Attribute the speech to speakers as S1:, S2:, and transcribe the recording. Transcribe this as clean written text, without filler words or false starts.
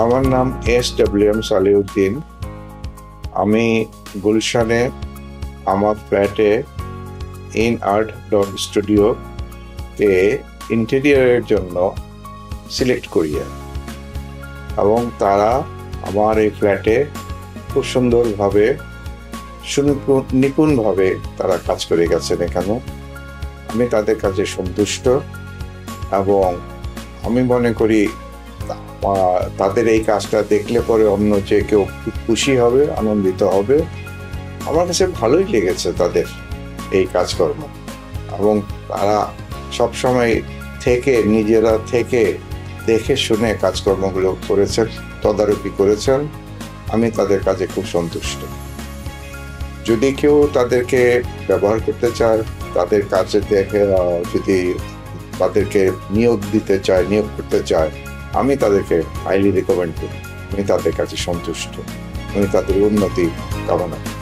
S1: আমার নাম SWM সালেউদ্দিন। আমি গুলশানে আমার ফ্ল্যাটে ইন আর্ট ডট স্টুডিও কে ইন্টেরিয়রের জন্য সিলেক্ট করি, এবং তারা আমার এই ফ্ল্যাটে খুব সুন্দরভাবে নিপুণভাবে তারা কাজ করে গেছেন। এখানে আমি তাদের কাছে সন্তুষ্ট, এবং আমি মনে করি তাদের এই কাজটা দেখলে পরে অন্য যে কেউ খুশি হবে, আনন্দিত হবে। আমার কাছে ভালোই লেগেছে তাদের এই কাজকর্ম, এবং তারা সবসময় নিজেরা থেকে দেখে শুনে কাজকর্মগুলো করেছেন, তদারকি করেছেন। আমি তাদের কাজে খুব সন্তুষ্ট। যদি কেউ তাদেরকে ব্যবহার করতে চায়, তাদের কাজে দেখে যদি তাদেরকে নিয়োগ করতে চায়, আমি তাদেরকে হাইলি রেকমেন্ড করি। আমি তাদের কাছে সন্তুষ্ট, আমি তাদের উন্নতি কামনা করি।